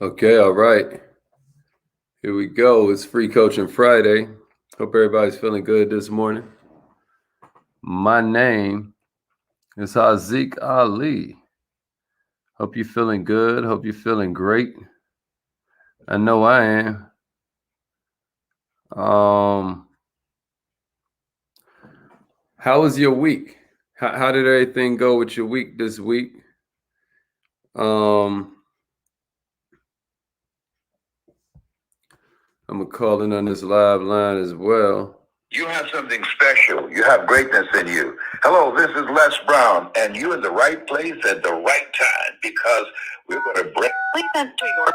Okay, all right. Here we go. It's Free Coaching Friday. Hope everybody's feeling good this morning. My name is Hazik Ali. Hope you're feeling good. Hope you're feeling great. I know I am. How was your week? How did everything go with your week this week? I'm gonna call in on this live line as well. You have something special. You have greatness in you. Hello, this is Les Brown, and you're in the right place at the right time because we're going to break. Please enter your.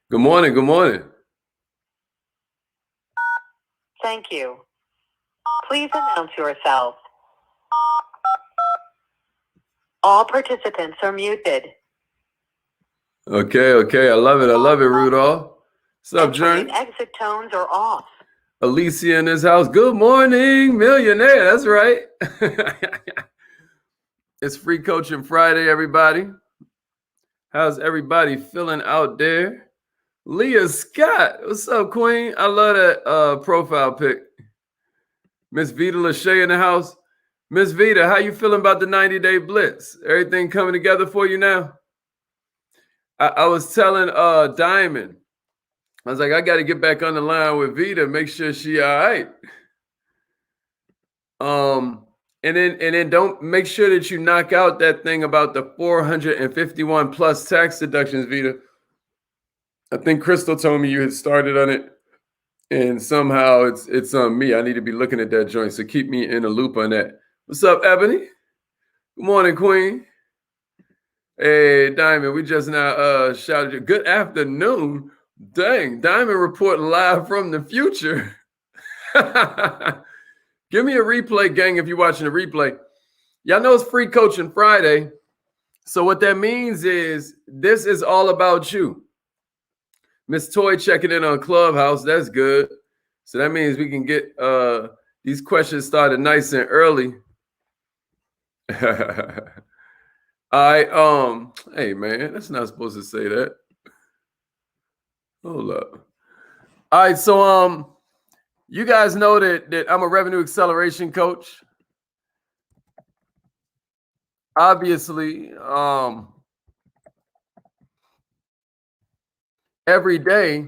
Good morning. Good morning. Thank you. Please announce yourself. All participants are muted. Okay. I love it, Rudolph. What's up, Journey? Exit tones are off. Alicia in this house. Good morning, millionaire. That's right. It's Free Coaching Friday, everybody. How's everybody feeling out there? Leah Scott. What's up, Queen? I love that profile pic. Miss Vita Lachey in the house. Miss Vita, how you feeling about the 90-day blitz? Everything coming together for you now? I was telling Diamond, I was like, I got to get back on the line with Vita, make sure she all right. And then don't make sure that you knock out that thing about the 451 plus tax deductions, Vita. I think Crystal told me you had started on it, and somehow it's on me. I need to be looking at that joint, so keep me in the loop on that. What's up, Ebony? Good morning, Queen. Hey, Diamond, we just now shouted you. Good afternoon. Dang, Diamond reporting live from the future. Give me a replay, gang, if you're watching a replay. Y'all know it's Free Coaching Friday. So what that means is this is all about you. Miss Toy checking in on Clubhouse. That's good. So that means we can get these questions started nice and early. Hey man, that's not supposed to say that. Hold up. All right, so you guys know that I'm a revenue acceleration coach. Obviously, every day,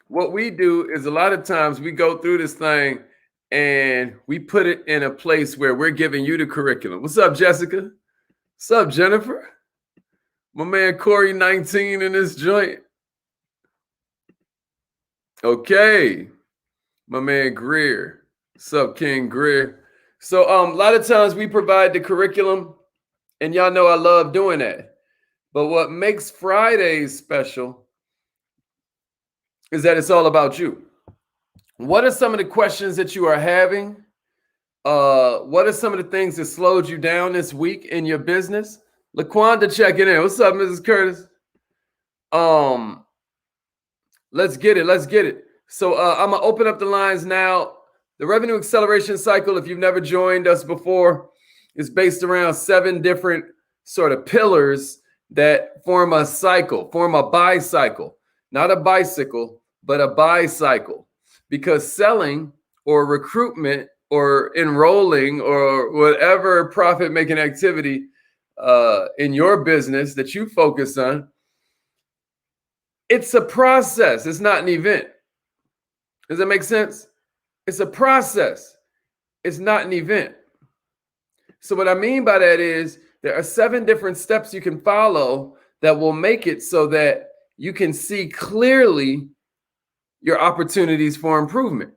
what we do is a lot of times we go through this thing and we put it in a place where we're giving you the curriculum. What's up, Jessica? What's up, Jennifer? My man Corey 19 in this joint. Okay. My man Greer. What's up, King Greer? So a lot of times we provide the curriculum, and y'all know I love doing that. But what makes Fridays special is that it's all about you. What are some of the questions that you are having? What are some of the things that slowed you down this week in your business? LaQuanda checking in. What's up, Mrs. Curtis? Let's get it. So I'm gonna open up the lines now. The revenue acceleration cycle, if you've never joined us before, is based around 7 different sort of pillars that form a cycle, form a bicycle, not a bicycle, but a bicycle. Because selling or recruitment or enrolling or whatever profit-making activity in your business that you focus on, it's a process. It's not an event. Does that make sense? It's a process. It's not an event. So what I mean by that is there are 7 different steps you can follow that will make it so that you can see clearly your opportunities for improvement.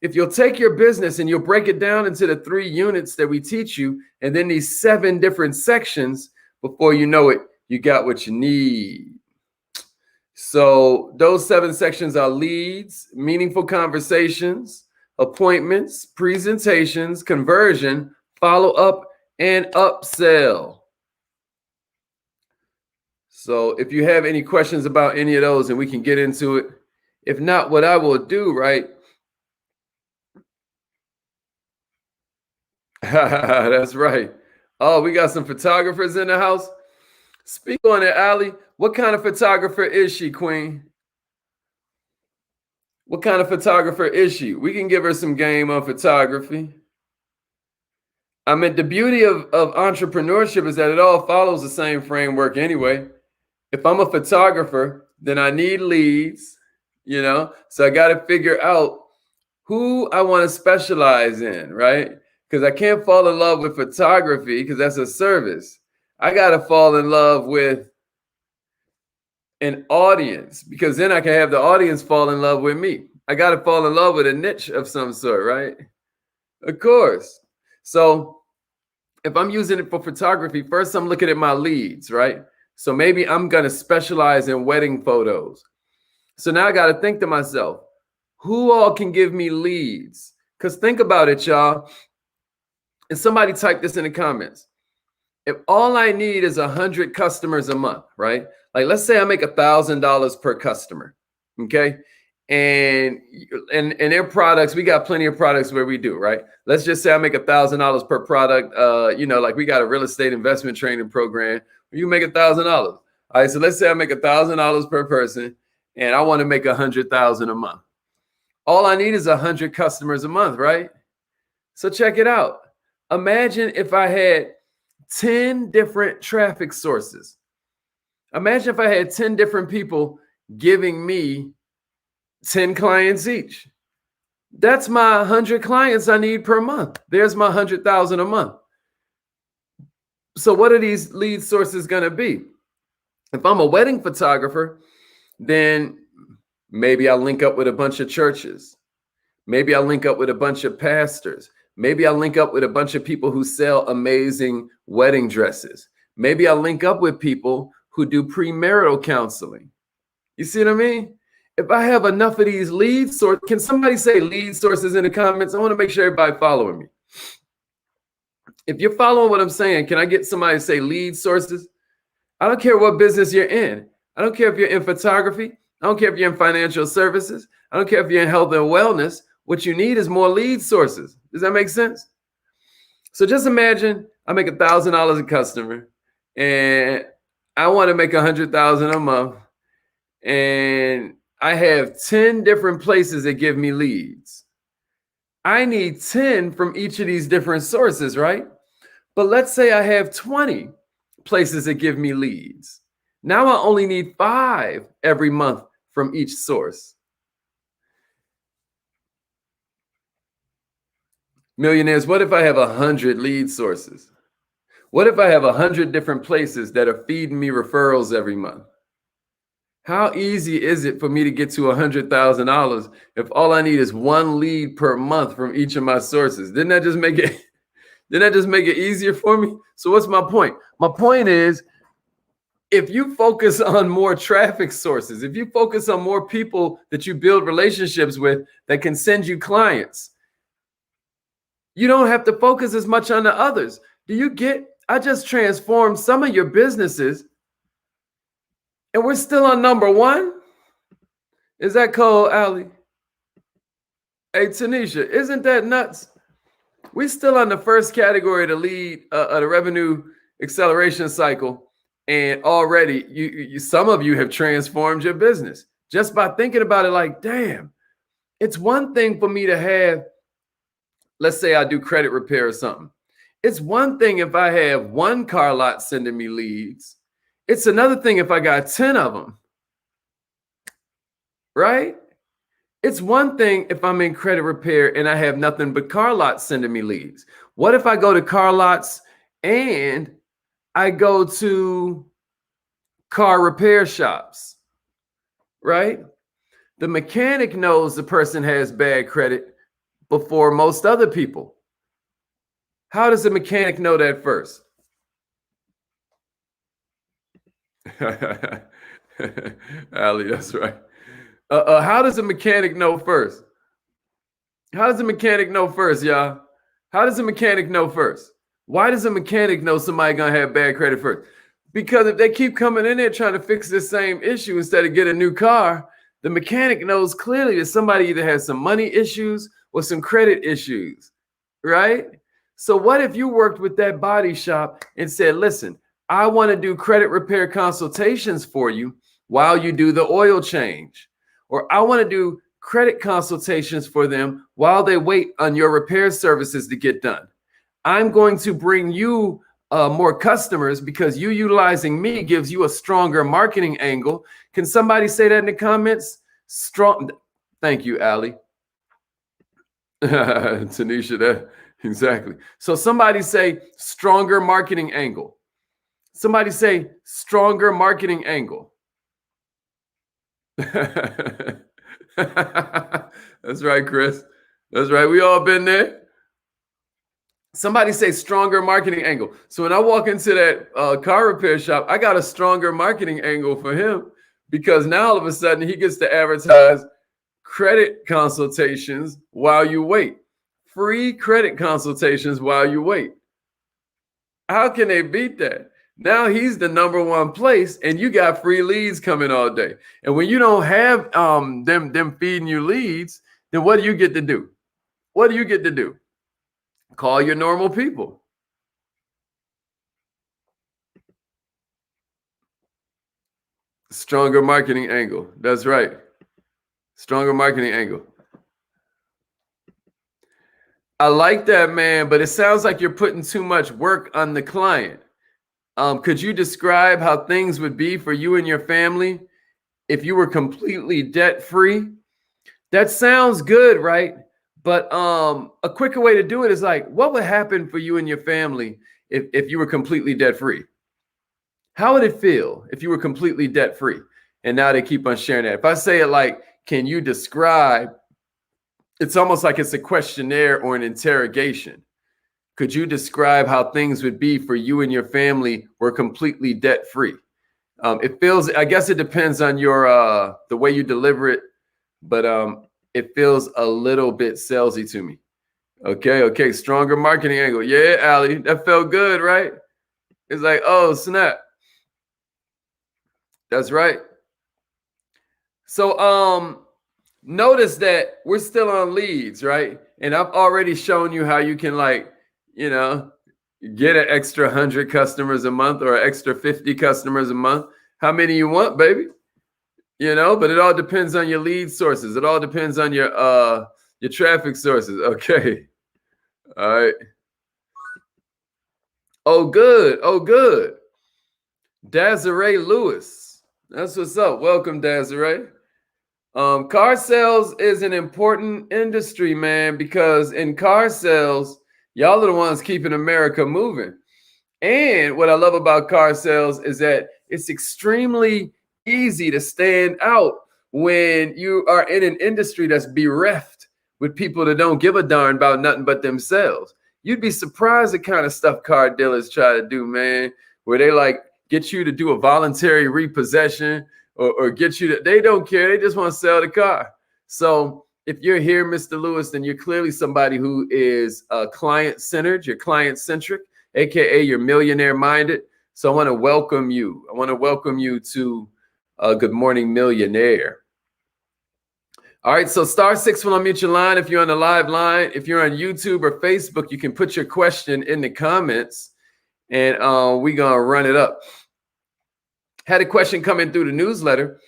If you'll take your business and you'll break it down into the 3 units that we teach you, and then these 7 different sections, before you know it, you got what you need. So those 7 sections are leads, meaningful conversations, appointments, presentations, conversion, follow-up, and upsell. So if you have any questions about any of those, and we can get into it. If not, what I will do, right? That's right. Oh, we got some photographers in the house. Speak on it, Ali. What kind of photographer is she, Queen? What kind of photographer is she? We can give her some game on photography. I mean, the beauty of entrepreneurship is that it all follows the same framework anyway. If I'm a photographer, then I need leads, so I got to figure out who I want to specialize in, right? Because I can't fall in love with photography because that's a service. I got to fall in love with an audience because then I can have the audience fall in love with me. I got to fall in love with a niche of some sort, right? Of course. So if I'm using it for photography, first I'm looking at my leads, right? So maybe I'm going to specialize in wedding photos. So now I got to think to myself, who all can give me leads? Because think about it, y'all. And somebody type this in the comments. If all I need is 100 customers a month, right? Like, let's say I make $1,000 per customer, okay? And their products, we got plenty of products where we do, right? Let's just say I make $1,000 per product. Like we got a real estate investment training program. You make $1,000. All right, so let's say I make $1,000 per person, and I want to make 100,000 a month. All I need is 100 customers a month, right? So check it out. Imagine if I had 10 different traffic sources. Imagine if I had 10 different people giving me 10 clients each. That's my 100 clients I need per month. There's my 100,000 a month. So what are these lead sources going to be? If I'm a wedding photographer, then maybe I'll link up with a bunch of churches. Maybe I'll link up with a bunch of pastors. Maybe I'll link up with a bunch of people who sell amazing wedding dresses. Maybe I'll link up with people who do premarital counseling. You see what I mean? If I have enough of these lead sources, can somebody say lead sources in the comments? I want to make sure everybody following me. If you're following what I'm saying, can I get somebody to say lead sources? I don't care what business you're in. I don't care if you're in photography. I don't care if you're in financial services. I don't care if you're in health and wellness. What you need is more lead sources. Does that make sense? So just imagine I make $1,000 a customer and I want to make 100,000 a month, and I have 10 different places that give me leads. I need 10 from each of these different sources, right? But let's say I have 20 places that give me leads. Now I only need 5 every month from each source. Millionaires, what if I have 100 lead sources? What if I have 100 different places that are feeding me referrals every month? How easy is it for me to get to $100,000 if all I need is 1 lead per month from each of my sources? Didn't that just make it easier for me? So what's my point? My point is, if you focus on more traffic sources, if you focus on more people that you build relationships with that can send you clients, you don't have to focus as much on the others. Do you get? I just transformed some of your businesses and we're still on number 1. Is that cold, Ali? Hey, Tanisha, isn't that nuts? We're still on the first category of the lead, the revenue acceleration cycle. And already you some of you have transformed your business just by thinking about it. Like, damn, it's one thing for me to have, let's say I do credit repair or something. It's one thing if I have 1 car lot sending me leads. It's another thing if I got 10 of them, right? It's one thing if I'm in credit repair and I have nothing but car lots sending me leads. What if I go to car lots and I go to car repair shops, right? The mechanic knows the person has bad credit before most other people. How does the mechanic know that first? Ali, that's right. How does a mechanic know first? How does a mechanic know first, y'all? How does a mechanic know first? Why does a mechanic know somebody gonna have bad credit first? Because if they keep coming in there trying to fix the same issue instead of get a new car, the mechanic knows clearly that somebody either has some money issues or some credit issues, right? So what if you worked with that body shop and said, listen, I want to do credit repair consultations for you while you do the oil change. Or I want to do credit consultations for them while they wait on your repair services to get done. I'm going to bring you more customers because you utilizing me gives you a stronger marketing angle. Can somebody say that in the comments? Strong. Thank you, Allie. Tanisha, that exactly. So somebody say stronger marketing angle. Somebody say stronger marketing angle. That's right, Chris. That's right. We all been there. Somebody say stronger marketing angle. So when I walk into that car repair shop, I got a stronger marketing angle for him because now all of a sudden he gets to advertise credit consultations while you wait. Free credit consultations while you wait. How can they beat that? Now he's the number one place and you got free leads coming all day. And when you don't have them feeding you leads, then what do you get to do? What do you get to do? Call your normal people. Stronger marketing angle. That's right. Stronger marketing angle. I like that, man, but it sounds like you're putting too much work on the client. Could you describe how things would be for you and your family if you were completely debt-free? That sounds good, right? But a quicker way to do it is like, what would happen for you and your family if you were completely debt-free? How would it feel if you were completely debt-free? And now they keep on sharing that. If I say it like, can you describe, it's almost like it's a questionnaire or an interrogation. Could you describe how things would be for you and your family were completely debt-free? It feels, I guess it depends on your the way you deliver it, but it feels a little bit salesy to me. Okay, stronger marketing angle. Yeah, Allie, that felt good, right? It's like, oh, snap. That's right. So notice that we're still on leads, right? And I've already shown you how you can, like, you know, get an extra 100 customers a month or an extra 50 customers a month. How many you want, baby? You know, but it all depends on your lead sources. It all depends on your traffic sources. Okay. All right. Oh, good. Oh, good. Desiree Lewis. That's what's up. Welcome, Desiree. Car sales is an important industry, man, because in car sales, y'all are the ones keeping America moving. And what I love about car sales is that it's extremely easy to stand out when you are in an industry that's bereft with people that don't give a darn about nothing but themselves. You'd be surprised the kind of stuff car dealers try to do, man, where they like get you to do a voluntary repossession or get you to, they don't care. They just want to sell the car. So if you're here, Mr. Lewis, then you're clearly somebody who is client-centered, you're client-centric, AKA you're millionaire-minded. So I want to welcome you. I want to welcome you to Good Morning Millionaire. All right, so *6 will unmute your line if you're on the live line. If you're on YouTube or Facebook, you can put your question in the comments, and we're going to run it up. Had a question coming through the newsletter.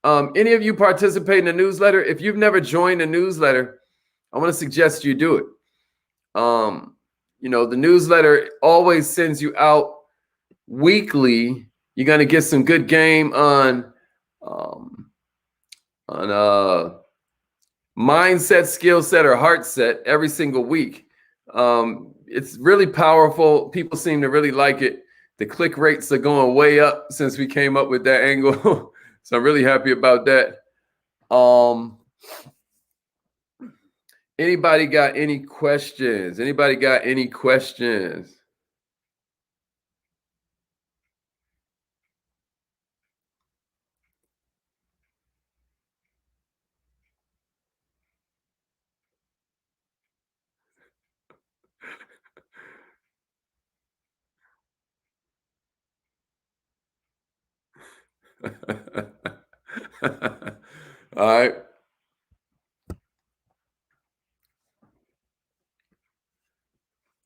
Any of you participate in the newsletter? If you've never joined the newsletter, I want to suggest you do it. You know, the newsletter always sends you out weekly. You're going to get some good game on mindset, skill set, or heart set every single week. It's really powerful. People seem to really like it. The click rates are going way up since we came up with that angle. So I'm really happy about that. Anybody got any questions? Anybody got any questions? All right.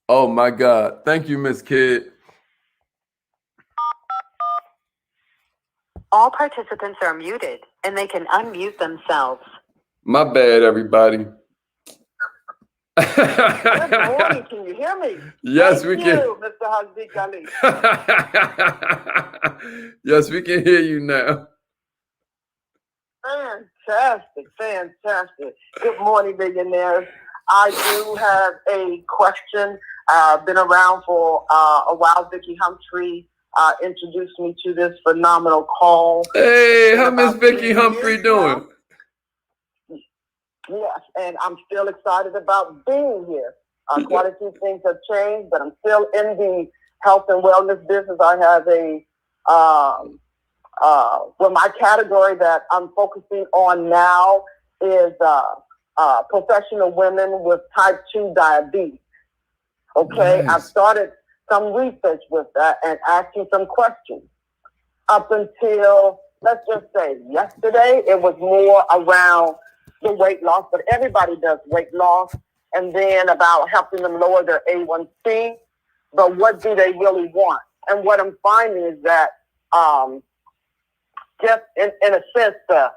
Oh my God. Thank you, Miss Kidd. All participants are muted, and they can unmute themselves. My bad, everybody. Good morning. Can you hear me? Yes, Thank we can. you, Mr. Hazik Ali. Yes, we can hear you now. Fantastic, fantastic. Good morning, millionaires. I do have a question. Been around for a while. Vicki Humphrey introduced me to this phenomenal call. Hey, how About Miss Vicki 3 Humphrey years doing? now. Yes, and I'm still excited about being here. Quite a few things have changed, but I'm still in the health and wellness business. I have well, my category that I'm focusing on now is professional women with type 2 diabetes. Okay, Nice. I've started some research with that and asking some questions. Up until, let's just say, yesterday, it was more around the weight loss, but everybody does weight loss, and then about helping them lower their A1C. But what do they really want? And what I'm finding is that just in a sense to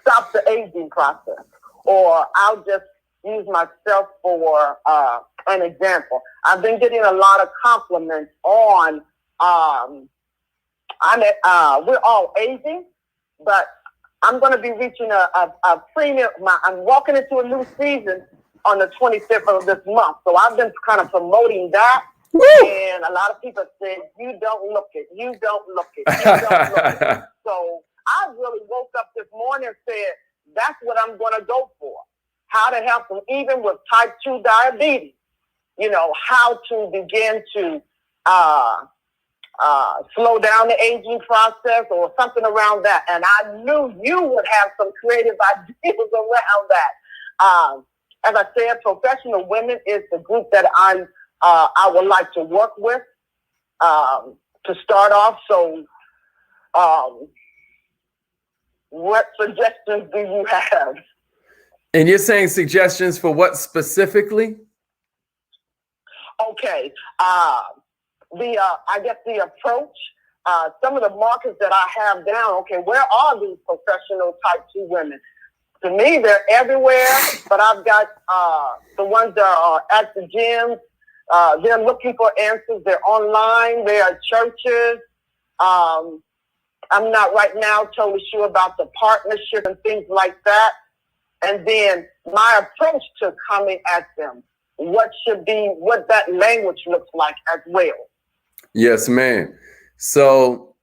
stop the aging process, or I'll just use myself for an example. I've been getting a lot of compliments on we're all aging, but I'm going to be reaching a premium. I'm walking into a new season on the 25th of this month. So I've been kind of promoting that. Woo! And a lot of people said, you don't look it. You don't look it. You don't look it. So I really woke up this morning and said, that's what I'm going to go for. How to help them, even with type 2 diabetes. You know, how to begin to slow down the aging process or something around that. And I knew you would have some creative ideas around that. As I said, professional women is the group that I would like to work with to start off. So what suggestions do you have? And you're saying suggestions for what specifically? Okay. I guess the approach, some of the markers that I have down, okay, where are these professional type 2 women? To me, they're everywhere, but I've got the ones that are at the gyms. They're looking for answers. They're online. They are churches. I'm not right now totally sure about the partnership and things like that. And then my approach to coming at them, what that language looks like as well. Yes, ma'am. So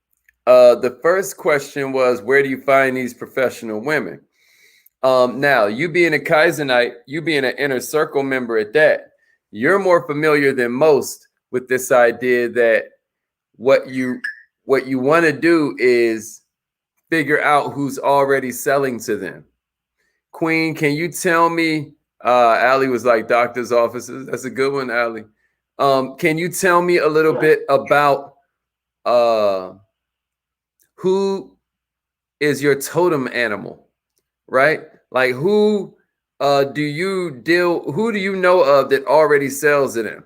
the first question was, where do you find these professional women? Now, you being a Kaizenite, you being an inner circle member at that, you're more familiar than most with this idea that what you want to do is figure out who's already selling to them. Queen, can you tell me, Allie was like doctor's offices. That's a good one, Allie. Can you tell me a little bit about who is your totem animal, right? Like who do you know of that already sells to them?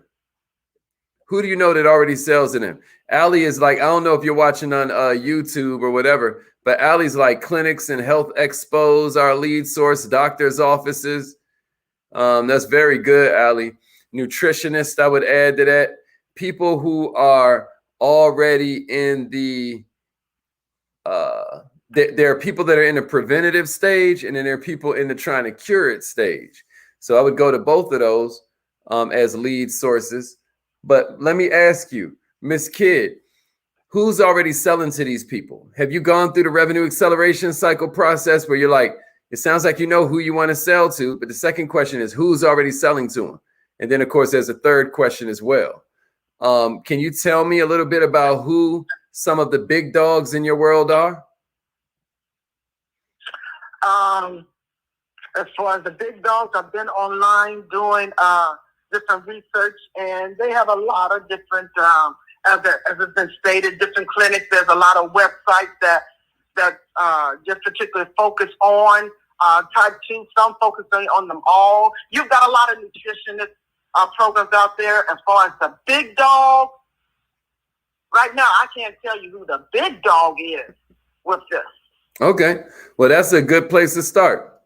Who do you know that already sells to them? Allie is like, I don't know if you're watching on YouTube or whatever, but Allie's like clinics and health expos, our lead source, doctor's offices. That's very good, Allie. Nutritionists, I would add to that. People who are already in the there are people that are in the preventative stage, and then there are people in the trying to cure it stage. So I would go to both of those as lead sources. But let me ask you, Miss Kidd, who's already selling to these people? Have you gone through the revenue acceleration cycle process where you're like, it sounds like you know who you want to sell to, but the second question is who's already selling to them? And then, of course, there's a third question as well. Can you tell me a little bit about who some of the big dogs in your world are? As far as the big dogs, I've been online doing different research, and they have a lot of different, as it's been stated, different clinics. There's a lot of websites that just particularly focus on type 2. Some focusing on them all. You've got a lot of nutritionist programs out there. As far as the big dog, right now I can't tell you who the big dog is. with this. Okay. Well, that's a good place to start.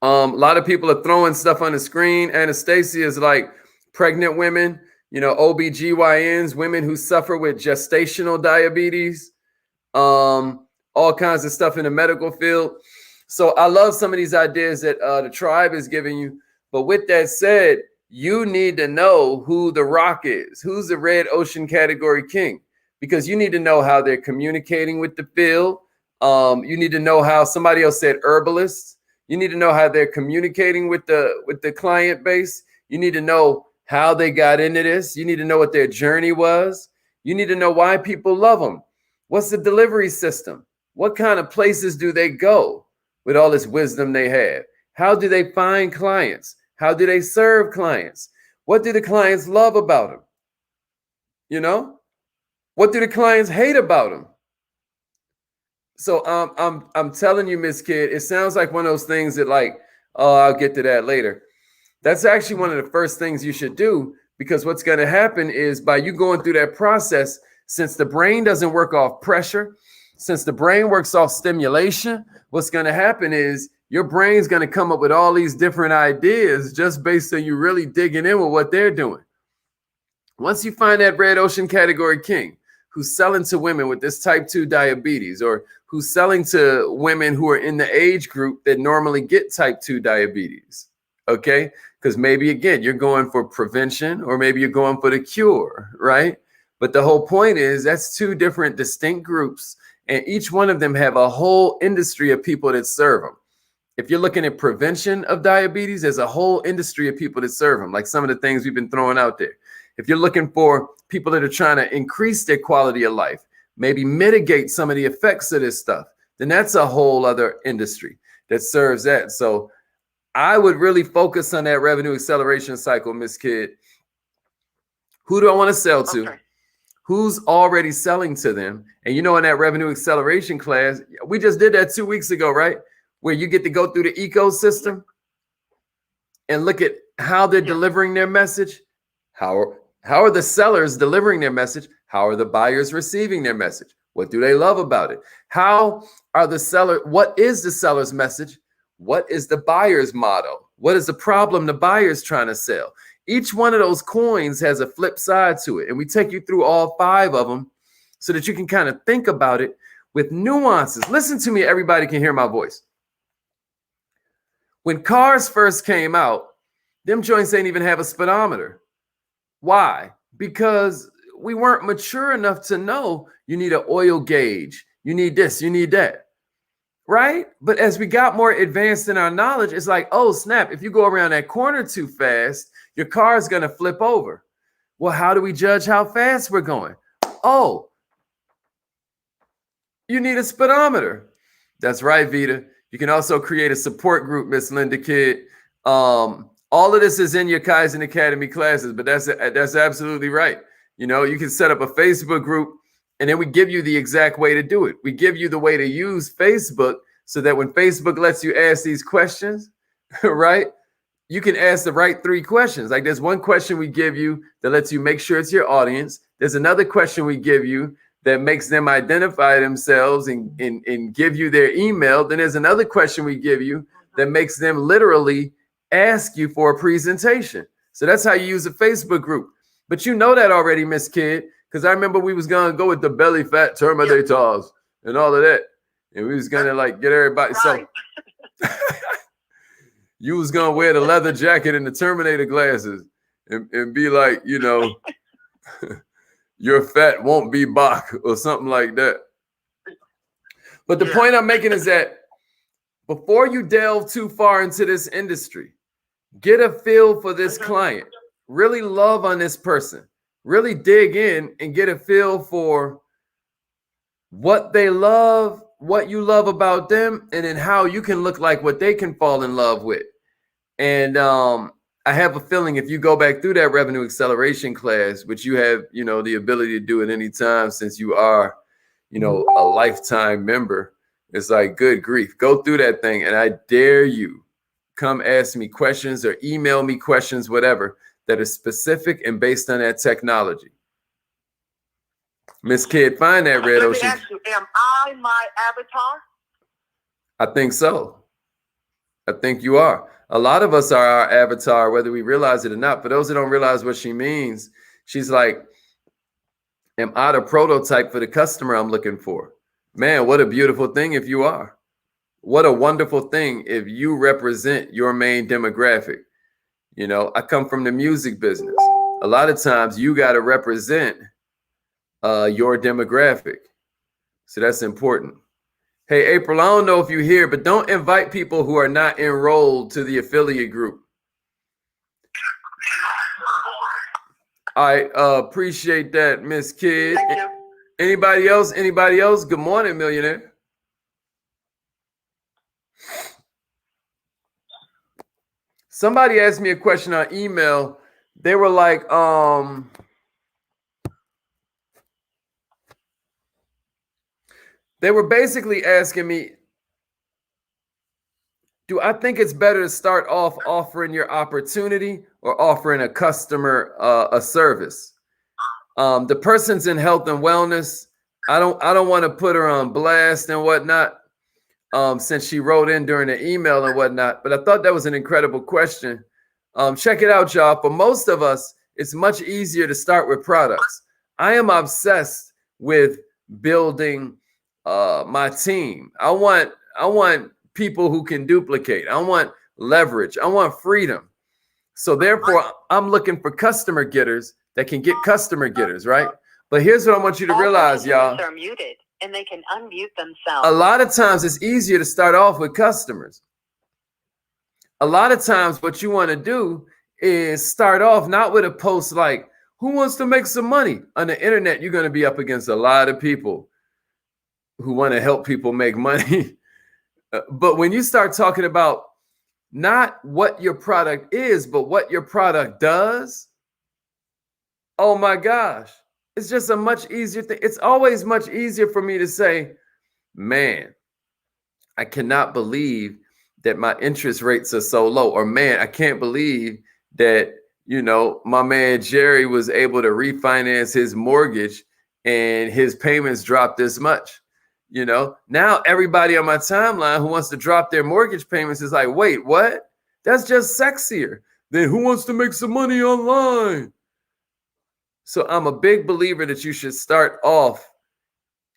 A lot of people are throwing stuff on the screen. Anastasia is like pregnant women, OBGYNs, women who suffer with gestational diabetes, all kinds of stuff in the medical field. So I love some of these ideas that the tribe is giving you. But with that said, you need to know who the rock is, who's the red ocean category king, because you need to know how they're communicating with the field. You need to know how, somebody else said herbalists. You need to know how they're communicating with the client base. You need to know how they got into this. You need to know what their journey was. You need to know why people love them. What's the delivery system? What kind of places do they go with all this wisdom they have? How do they find clients? How do they serve clients? What do the clients love about them? What do the clients hate about them? So I'm telling you, Miss Kid, it sounds like one of those things that I'll get to that later. That's actually one of the first things you should do, because what's going to happen is by you going through that process, since the brain doesn't work off pressure, since the brain works off stimulation, what's going to happen is your brain's going to come up with all these different ideas just based on you really digging in with what they're doing. Once you find that red ocean category king who's selling to women with this type 2 diabetes, or who's selling to women who are in the age group that normally get type 2 diabetes, okay? Because maybe, again, you're going for prevention, or maybe you're going for the cure, right? But the whole point is that's 2 different distinct groups, and each one of them have a whole industry of people that serve them. If you're looking at prevention of diabetes, there's a whole industry of people that serve them, like some of the things we've been throwing out there. If you're looking for people that are trying to increase their quality of life, maybe mitigate some of the effects of this stuff, then that's a whole other industry that serves that. So I would really focus on that revenue acceleration cycle, Miss Kid. Who do I want to sell to? Okay. Who's already selling to them? And in that revenue acceleration class, we just did that 2 weeks ago, right? Where you get to go through the ecosystem and look at how they're delivering their message. How are the sellers delivering their message? How are the buyers receiving their message? What do they love about it? What is the seller's message? What is the buyer's motto? What is the problem the buyer's trying to sell? Each one of those coins has a flip side to it. And we take you through all 5 of them so that you can kind of think about it with nuances. Listen to me, everybody can hear my voice. When cars first came out, them joints ain't even have a speedometer. Why? Because we weren't mature enough to know you need an oil gauge. You need this, you need that. Right? But as we got more advanced in our knowledge, it's like, oh, snap. If you go around that corner too fast, your car is going to flip over. Well, how do we judge how fast we're going? Oh, you need a speedometer. That's right, Vita. You can also create a support group, Miss Linda Kidd. All of this is in your Kaizen Academy classes, but that's absolutely right. You can set up a Facebook group, and then we give you the exact way to do it. We give you the way to use Facebook so that when Facebook lets you ask these questions, right, you can ask the right 3 questions. Like there's one question we give you that lets you make sure it's your audience. There's another question we give you that makes them identify themselves and give you their email. Then there's another question we give you that makes them literally ask you for a presentation. So that's how you use a Facebook group. But you know that already, Miss Kid, because I remember we was going to go with the belly fat terminators and all of that. And we was going to get everybody. Right. So you was going to wear the leather jacket and the Terminator glasses and be like, your fat won't be Bach or something like that. But the point I'm making is that before you delve too far into this industry, get a feel for this client. Really love on this person. Really dig in and get a feel for what they love, what you love about them, and then how you can look like what they can fall in love with. And I have a feeling if you go back through that revenue acceleration class, which you have, the ability to do at any time since you are, a lifetime member, it's like, good grief, go through that thing. And I dare you come ask me questions or email me questions, whatever, that is specific and based on that technology. Miss Kid, find that red Let me ocean. ask you, am I my avatar? I think so. I think you are. A lot of us are our avatar, whether we realize it or not. For those who don't realize what she means, she's like, am I the prototype for the customer I'm looking for? Man, what a beautiful thing if you are. What a wonderful thing if you represent your main demographic. You know, I come from the music business. A lot of times you got to represent your demographic. So that's important. Hey, April, I don't know if you're here, but don't invite people who are not enrolled to the affiliate group. I appreciate that, Miss Kidd. Anybody else? Anybody else? Good morning, millionaire. Somebody asked me a question on email. They were like, they were basically asking me, do I think it's better to start off offering your opportunity or offering a customer a service? The person's in health and wellness. I don't want to put her on blast and whatnot, since she wrote in during the email and whatnot. But I thought that was an incredible question. Check it out, y'all. For most of us, it's much easier to start with products. I am obsessed with building my team. I want people who can duplicate. I want leverage. I want freedom. So therefore, I'm looking for customer getters that can get customer getters, right? But here's what I want you to realize, y'all. Are muted and they can unmute themselves. A lot of times it's easier to start off with customers. A lot of times what you want to do is start off not with a post like, who wants to make some money? On the internet, you're going to be up against a lot of people who want to help people make money. But when you start talking about not what your product is, but what your product does, oh my gosh, it's just a much easier thing. It's always much easier for me to say, man, I cannot believe that my interest rates are so low. Or man, I can't believe that, you know, my man Jerry was able to refinance his mortgage and his payments dropped this much. You know, now everybody on my timeline who wants to drop their mortgage payments is like, wait, what? That's just sexier than who wants to make some money online. So I'm a big believer that you should start off,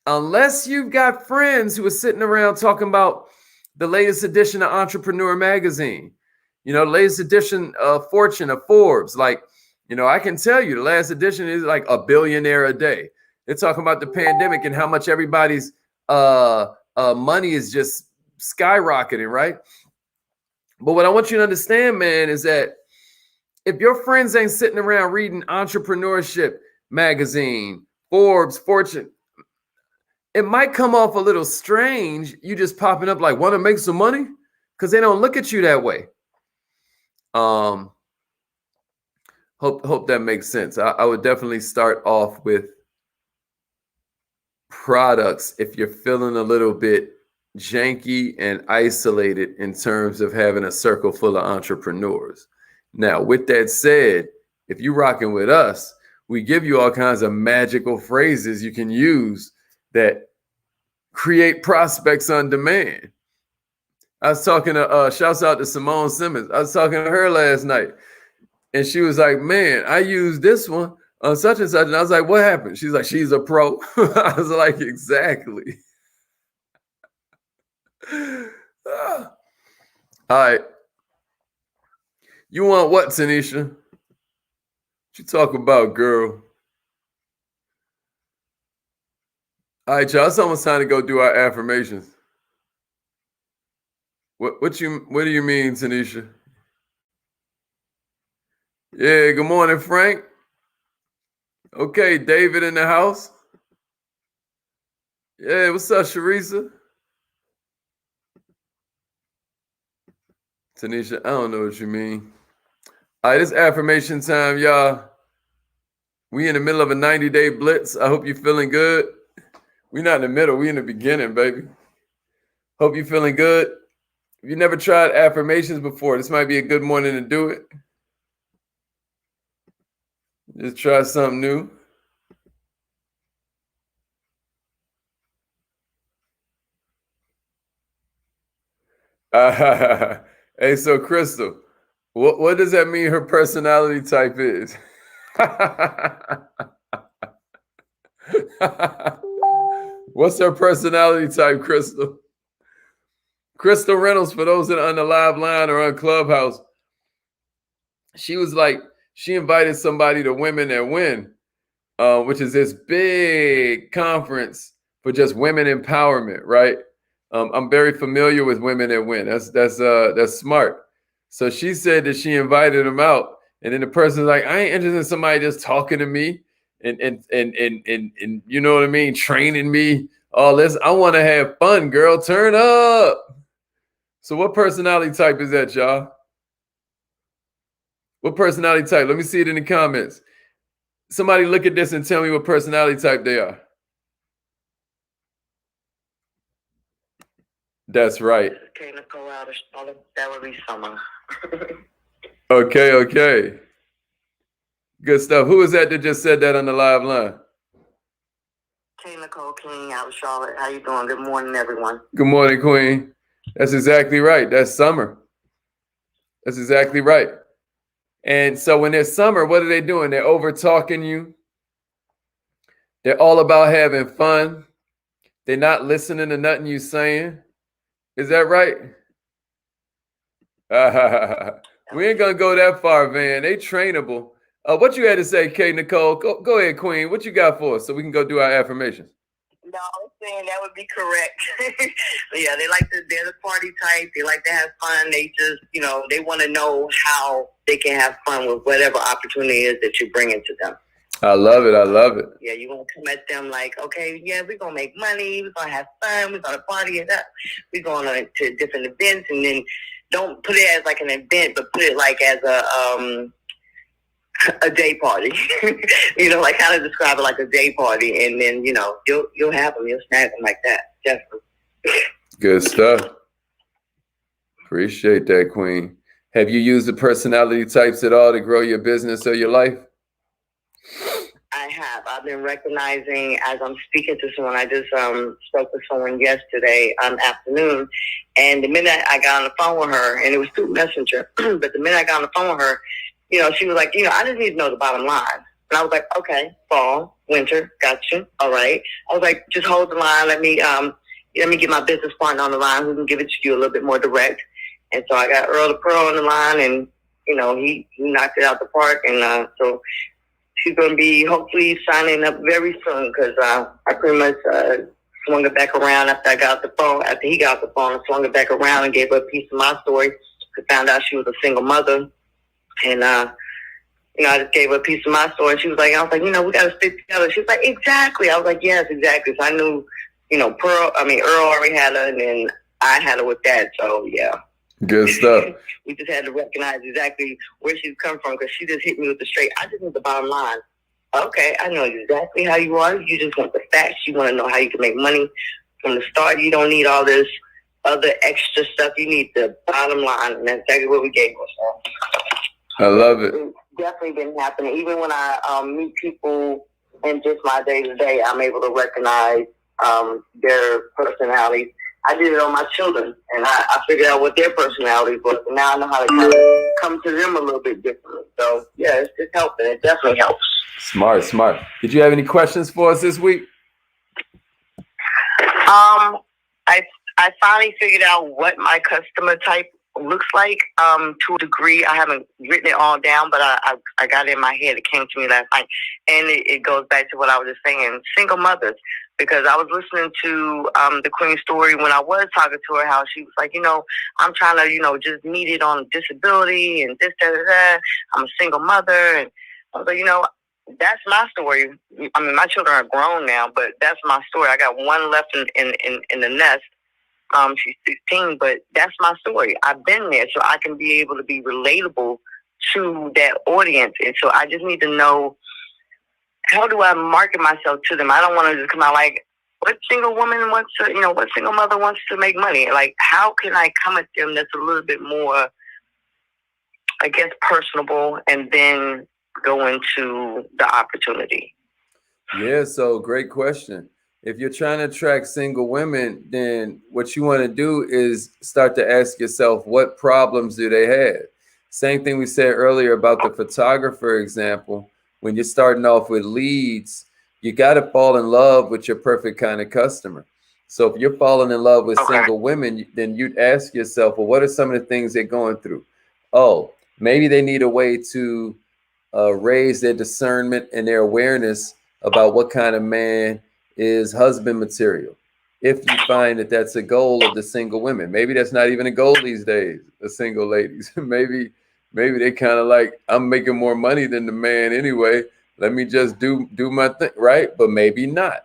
unless you've got friends who are sitting around talking about the latest edition of Entrepreneur Magazine, you know, the latest edition of Fortune, of Forbes. Like, you know, I can tell you the last edition is like a billionaire a day. They're talking about the pandemic and how much everybody's money is just skyrocketing, right? But what I want you to understand, man, is that if your friends ain't sitting around reading Entrepreneurship Magazine, Forbes, Fortune, it might come off a little strange. You just popping up like, want to make some money? Because they don't look at you that way. Hope that makes sense. I would definitely start off with products if you're feeling a little bit janky and isolated in terms of having a circle full of entrepreneurs. Now, with that said, if you're rocking with us, we give you all kinds of magical phrases you can use that create prospects on demand. I was talking to, shouts out to Simone Simmons. I was talking to her last night and she was like, man, I used this one on such and such. And I was like, what happened? She's like, she's a pro. I was like, exactly. All right. You want what, Tanisha? What you talk about, girl? All right, y'all. It's almost time to go do our affirmations. What do you mean, Tanisha? Yeah, good morning, Frank. Okay, David in the house. Yeah, what's up, Sharisa? Tanisha, I don't know what you mean. All right, it's affirmation time, y'all. We in the middle of a 90-day blitz. I hope you're feeling good. We're not in the middle. We're in the beginning, baby. Hope you're feeling good. If you never tried affirmations before, this might be a good morning to do it. Just try something new. Hey, so Crystal, what does that mean her personality type is? What's her personality type, Crystal? Crystal Reynolds, for those that are on the live line or on Clubhouse, she was like, she invited somebody to Women That Win, which is this big conference for just women empowerment, right? I'm very familiar with Women That Win. That's smart. So she said that she invited him out, and then the person's like, I ain't interested in somebody just talking to me and you know what I mean, training me. All this, I want to have fun, girl. Turn up. So what personality type is that, y'all? What personality type? Let me see it in the comments. Somebody look at this and tell me what personality type they are. That's right. That would be summer. Okay. Good stuff. Who is that just said that on the live line? Hey, Nicole King out of Charlotte. How you doing? Good morning, everyone. Good morning, Queen. That's exactly right. That's summer. That's exactly right. And so when it's summer, what are they doing? They're over talking you. They're all about having fun. They're not listening to nothing you're saying. Is that right? We ain't gonna go that far, Van. They trainable. What you had to say, Kay Nicole? Go ahead, Queen. What you got for us so we can go do our affirmations? No, I'm saying that would be correct. Yeah, they're the party type. They like to have fun. They just, they want to know how they can have fun with whatever opportunity is that you bring into them. I love it. Yeah, you want to come at them like, okay, yeah, we're going to make money. We're going to have fun. We're going to party it up. We're going to different events. And then don't put it as like an event, but put it like as a day party. Like kind of describe it like a day party. And then, you'll have them. You'll snag them like that. Definitely. Good stuff. Appreciate that, Queen. Have you used the personality types at all to grow your business or your life? I have. I've been recognizing as I'm speaking to someone. I just spoke to someone yesterday afternoon, and the minute I got on the phone with her, and it was through Messenger, but the minute I got on the phone with her, she was like, I just need to know the bottom line. And I was like, okay, fall, winter, gotcha, all right. I was like, just hold the line. Let me get my business partner on the line who can give it to you a little bit more direct. And so I got Earl the Pearl on the line, and he knocked it out the park, and so. She's going to be hopefully signing up very soon because I pretty much swung it back around after I got off the phone. After he got off the phone, I swung it back around and gave her a piece of my story. I found out she was a single mother. And, I just gave her a piece of my story. And she was like, I was like, we got to stick together. She was like, exactly. I was like, yes, exactly. So I knew, Earl already had her, and then I had her with that. So, yeah. Good stuff. We just had to recognize exactly where she's come from because she just hit me with the straight. I just need the bottom line. Okay, I know exactly how you are. You just want the facts. You want to know how you can make money from the start. You don't need all this other extra stuff. You need the bottom line, and that's exactly what we gave her. I love it. It's definitely been happening. Even when I meet people in just my day-to-day, I'm able to recognize their personalities. I did it on my children, and I figured out what their personalities was, and now I know how to kind of come to them a little bit differently. So, yeah, it's helping. It definitely helps. Smart. Did you have any questions for us this week? I finally figured out what my customer type looks like to a degree. I haven't written it all down, but I got it in my head. It came to me last night, and it goes back to what I was just saying, single mothers. Because I was listening to the Queen's story when I was talking to her, how she was like, I'm trying to, just meet it on disability and this, that. I'm a single mother. And I was like, that's my story. I mean, my children are grown now, but that's my story. I got one left in the nest. She's 16, but that's my story. I've been there, so I can be able to be relatable to that audience. And so I just need to know, how do I market myself to them? I don't want to just come out like, what single woman wants to, what single mother wants to make money? Like, how can I come at them that's a little bit more, I guess, personable, and then go into the opportunity? Yeah, so great question. if you're trying to attract single women, then what you want to do is start to ask yourself, what problems do they have? Same thing we said earlier about the photographer example. When you're starting off with leads, you got to fall in love with your perfect kind of customer. So if you're falling in love with single women, then you'd ask yourself, well, what are some of the things they're going through? Oh, maybe they need a way to raise their discernment and their awareness about what kind of man is husband material. If you find that that's a goal of the single women, maybe that's not even a goal these days, the single ladies. maybe they kind of like, I'm making more money than the man anyway. Let me just do my thing, right? But maybe not.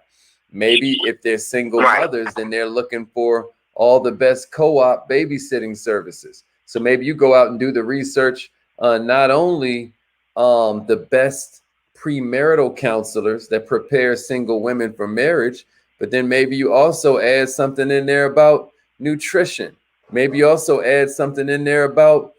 Maybe if they're single mothers, then they're looking for all the best co-op babysitting services. So maybe you go out and do the research on not only the best premarital counselors that prepare single women for marriage, but then maybe you also add something in there about nutrition. Maybe you also add something in there about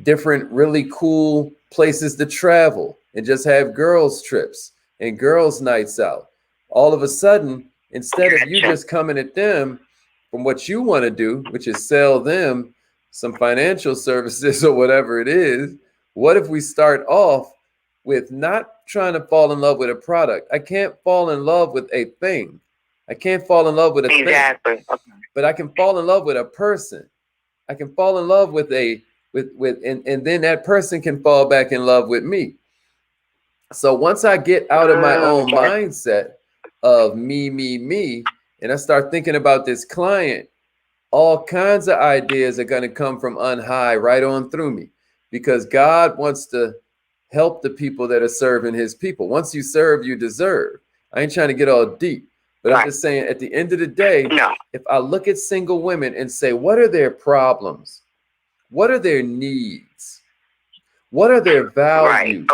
different really cool places to travel and just have girls trips and girls nights out. All of a sudden, instead of you just coming at them from what you want to do, which is sell them some financial services or whatever it is, what if we start off with not trying to fall in love with a product? I can't fall in love with a thing. I can't fall in love with a thing, but I can fall in love with a person. I can fall in love with and then that person can fall back in love with me. So once I get out of my own mindset of me, and I start thinking about this client, all kinds of ideas are going to come from on high right on through me, because God wants to help the people that are serving his people. Once you serve, you deserve. I ain't trying to get all deep, but I'm just saying at the end of the day, if I look at single women and say, what are their problems? What are their needs? What are their values?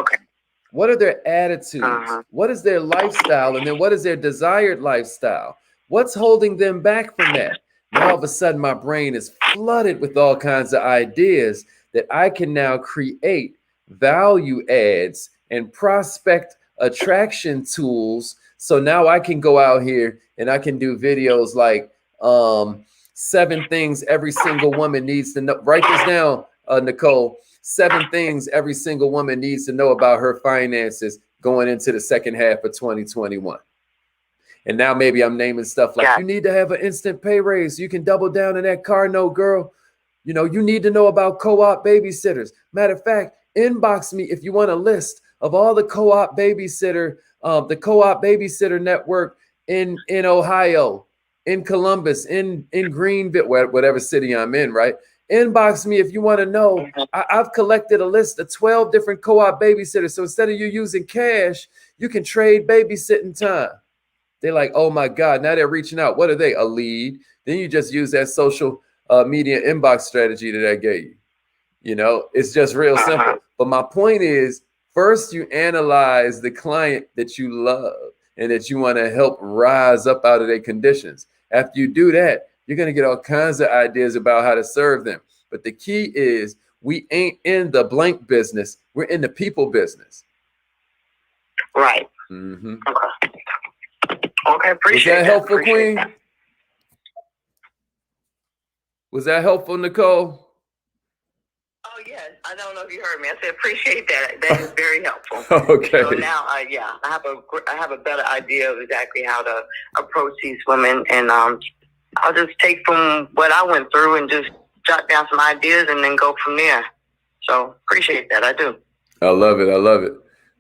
What are their attitudes? What is their lifestyle? And then what is their desired lifestyle? What's holding them back from that? Now, all of a sudden, my brain is flooded with all kinds of ideas that I can now create value adds and prospect attraction tools. So now I can go out here and I can do videos like 7 things every single woman needs to know. Write this down, Nicole. 7 things every single woman needs to know about her finances going into the second half of 2021. And now maybe I'm naming stuff like, you need to have an instant pay raise so you can double down in that car note, girl. You know, you need to know about co-op babysitters. Matter of fact, inbox me if you want a list of all the co-op babysitter, the co-op babysitter network in Ohio, in Columbus, in Greenville, whatever city I'm in, right? Inbox me if you want to know. I've collected a list of 12 different co-op babysitters. So instead of you using cash, you can trade babysitting time. They're like, oh my God, now they're reaching out. What are they? A lead. Then you just use that social media inbox strategy that I gave you. You know, it's just real simple. But my point is, first you analyze the client that you love and that you want to help rise up out of their conditions. After you do that, you're going to get all kinds of ideas about how to serve them. But the key is, we ain't in the blank business. We're in the people business. Right. Mm-hmm. Okay, appreciate that. Was that helpful, Queen? Was that helpful, Nicole? Oh, yes. I don't know if you heard me. I said appreciate that. That is very helpful. Okay. So now, I have a better idea of exactly how to approach these women, and I'll just take from what I went through and just jot down some ideas and then go from there. So appreciate that. I do. I love it. I love it.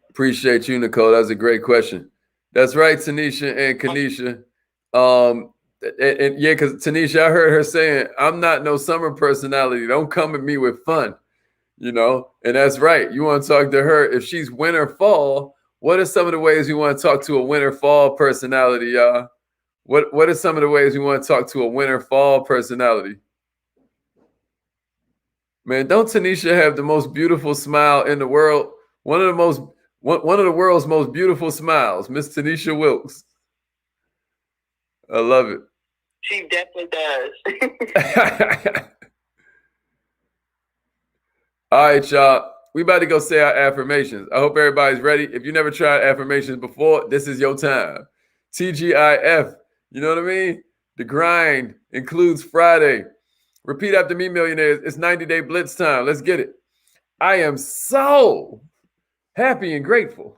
Appreciate you, Nicole. That was a great question. That's right, Tanisha and Kanisha. And yeah, because Tanisha, I heard her saying, I'm not no summer personality. Don't come at me with fun, you know? And that's right. You want to talk to her. If she's winter fall, what are some of the ways you want to talk to a winter fall personality, y'all? What are some of the ways you want to talk to a winter fall personality? Man, don't Tanisha have the most beautiful smile in the world? One of the world's most beautiful smiles, Miss Tanisha Wilkes. I love it. She definitely does. All right, y'all. we about to go say our affirmations. I hope everybody's ready. If you never tried affirmations before, this is your time. TGIF, you know what I mean? The grind includes Friday. Repeat after me, millionaires. It's 90-day blitz time. Let's get it. I am so happy and grateful